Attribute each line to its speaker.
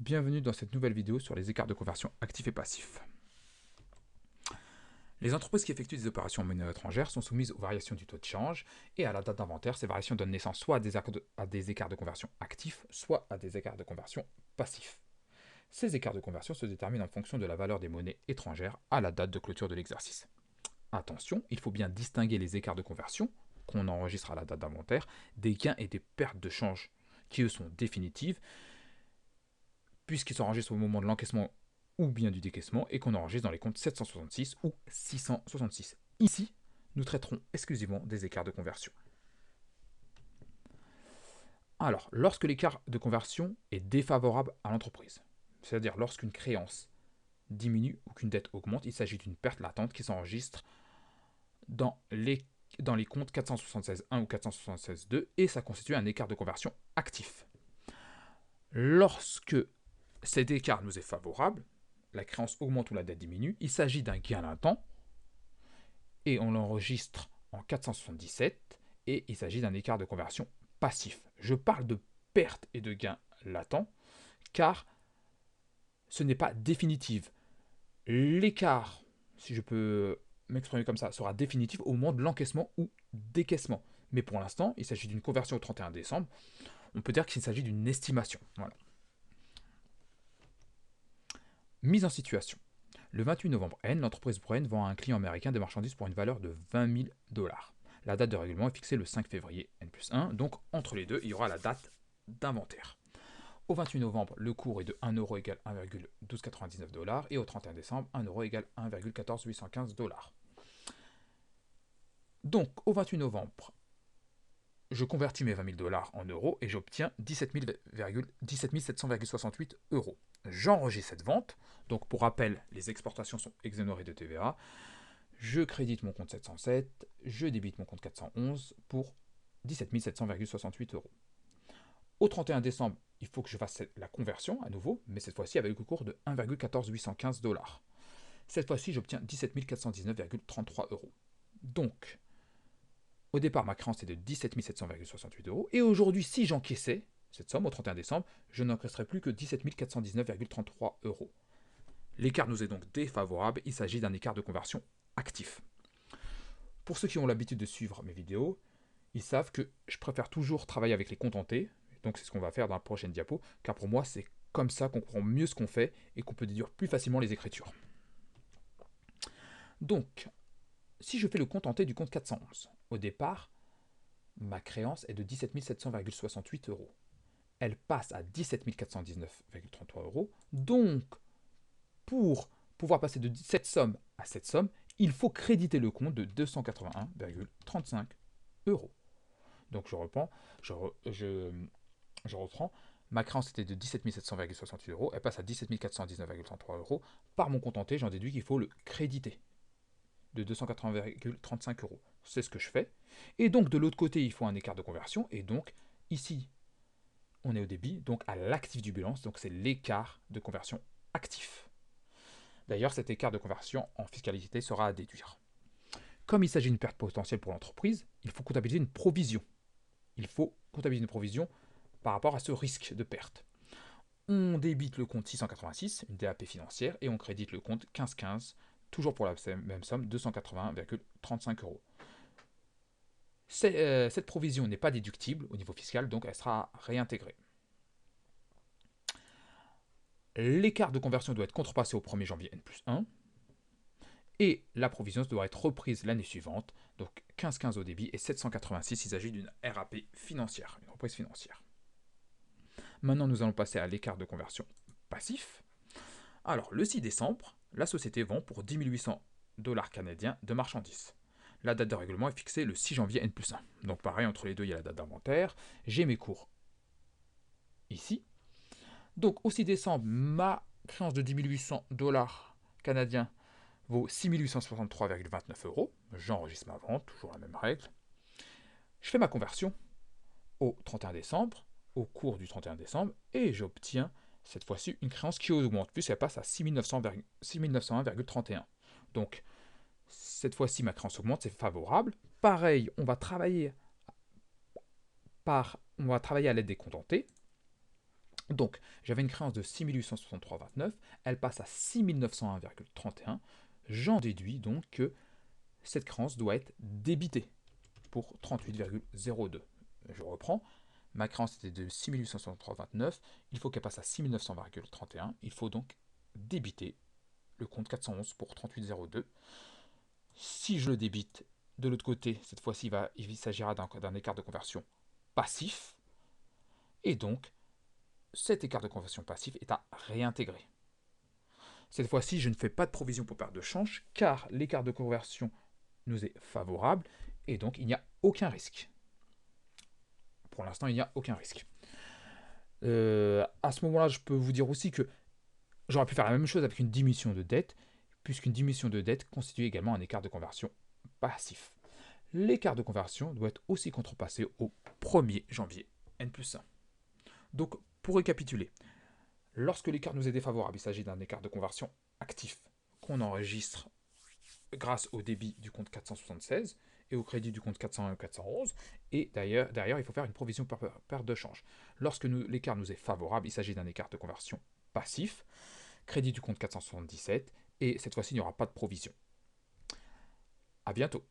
Speaker 1: Bienvenue dans cette nouvelle vidéo sur les écarts de conversion actifs et passifs. Les entreprises qui effectuent des opérations en monnaie étrangère sont soumises aux variations du taux de change et à la date d'inventaire, ces variations donnent naissance soit à des écarts de conversion actifs, soit à des écarts de conversion passifs. Ces écarts de conversion se déterminent en fonction de la valeur des monnaies étrangères à la date de clôture de l'exercice. Attention, il faut bien distinguer les écarts de conversion qu'on enregistre à la date d'inventaire des gains et des pertes de change qui eux sont définitives puisqu'ils s'enregistrent au moment de l'encaissement ou bien du décaissement et qu'on enregistre dans les comptes 766 ou 666. Ici, nous traiterons exclusivement des écarts de conversion. Alors, lorsque l'écart de conversion est défavorable à l'entreprise, c'est-à-dire lorsqu'une créance diminue ou qu'une dette augmente, il s'agit d'une perte latente qui s'enregistre dans les comptes 476.1 ou 476.2 et ça constitue un écart de conversion actif. Lorsque cet écart nous est favorable, la créance augmente ou la dette diminue, il s'agit d'un gain latent et on l'enregistre en 477 et il s'agit d'un écart de conversion passif. Je parle de perte et de gain latent car ce n'est pas définitif. L'écart, si je peux m'exprimer comme ça, sera définitif au moment de l'encaissement ou décaissement. Mais pour l'instant, il s'agit d'une conversion au 31 décembre. On peut dire qu'il s'agit d'une estimation. Voilà. Mise en situation. Le 28 novembre N, l'entreprise Bruen vend à un client américain des marchandises pour une valeur de 20 000 $. La date de règlement est fixée le 5 février N+1, donc entre les deux, il y aura la date d'inventaire. Au 28 novembre, le cours est de 1 euro égale 1,1299 $ et au 31 décembre, 1 euro égale 1,14815 $. Donc, au 28 novembre, je convertis mes 20 000 $ en euros et j'obtiens 17 700,68 €. J'enregistre cette vente. Donc, pour rappel, les exportations sont exonérées de TVA. Je crédite mon compte 707, je débite mon compte 411 pour 17 700,68 €. Au 31 décembre, il faut que je fasse la conversion à nouveau, mais cette fois-ci avec le cours de 1,14815 $. Cette fois-ci, j'obtiens 17 419,33 €. Donc, au départ, ma créance est de 17 700,68 € et aujourd'hui, si j'encaissais cette somme au 31 décembre, je n'encaisserais plus que 17 419,33 €. L'écart nous est donc défavorable, il s'agit d'un écart de conversion actif. Pour ceux qui ont l'habitude de suivre mes vidéos, ils savent que je préfère toujours travailler avec les contentés, donc c'est ce qu'on va faire dans la prochaine diapo, car pour moi c'est comme ça qu'on comprend mieux ce qu'on fait et qu'on peut déduire plus facilement les écritures. Donc, si je fais le contenté du compte 411, au départ, ma créance est de 17 700,68 €. Elle passe à 17 419,33 €. Donc, pour pouvoir passer de cette somme à cette somme, il faut créditer le compte de 281,35 €. Donc je reprends, je reprends. Ma créance était de 17 700,68 €, elle passe à 17 419,33 €. Par mon contenté, j'en déduis qu'il faut le créditer de 280,35 €. C'est ce que je fais. Et donc de l'autre côté, il faut un écart de conversion. Et donc ici, on est au débit, donc à l'actif du bilan, donc c'est l'écart de conversion actif. D'ailleurs, cet écart de conversion en fiscalité sera à déduire. Comme il s'agit d'une perte potentielle pour l'entreprise, il faut comptabiliser une provision. Il faut comptabiliser une provision par rapport à ce risque de perte. On débite le compte 686, une DAP financière, et on crédite le compte 1515, toujours pour la même somme, 281,35 €. Cette provision n'est pas déductible au niveau fiscal, donc elle sera réintégrée. L'écart de conversion doit être contrepassé au 1er janvier N+1 et la provision doit être reprise l'année suivante, donc 15,15 au débit et 786, il s'agit d'une RAP financière, une reprise financière. Maintenant, nous allons passer à l'écart de conversion passif. Alors, le 6 décembre, la société vend pour 10 800 $ canadiens de marchandises. La date de règlement est fixée le 6 janvier N+1. Donc pareil, entre les deux, il y a la date d'inventaire. J'ai mes cours ici. Donc, au 6 décembre, ma créance de 10 800 $ canadiens vaut 6 863,29 €. J'enregistre ma vente, toujours la même règle. Je fais ma conversion au 31 décembre, au cours du 31 décembre, et j'obtiens cette fois-ci une créance qui augmente, puisqu'elle passe à 6 901,31 €. Donc, cette fois-ci, ma créance augmente, c'est favorable. Pareil, on va travailler à l'aide des contentés. Donc, j'avais une créance de 6863,29, elle passe à 6901,31. J'en déduis donc que cette créance doit être débitée pour 38,02. Je reprends. Ma créance était de 6863,29. Il faut qu'elle passe à 6900,31. Il faut donc débiter le compte 411 pour 38,02. Si je le débite de l'autre côté, cette fois-ci, il s'agira d'un écart de conversion passif. Et donc, cet écart de conversion passif est à réintégrer. Cette fois-ci, je ne fais pas de provision pour perte de change car l'écart de conversion nous est favorable et donc il n'y a aucun risque. Pour l'instant, il n'y a aucun risque. À ce moment-là, je peux vous dire aussi que j'aurais pu faire la même chose avec une diminution de dette, puisqu'une diminution de dette constitue également un écart de conversion passif. L'écart de conversion doit être aussi contrepassé au 1er janvier N+1. Donc, pour récapituler, lorsque l'écart nous est défavorable, il s'agit d'un écart de conversion actif qu'on enregistre grâce au débit du compte 476 et au crédit du compte 401 et 411. Et derrière, il faut faire une provision par perte de change. Lorsque l'écart nous est favorable, il s'agit d'un écart de conversion passif, crédit du compte 477, et cette fois-ci, il n'y aura pas de provision. À bientôt.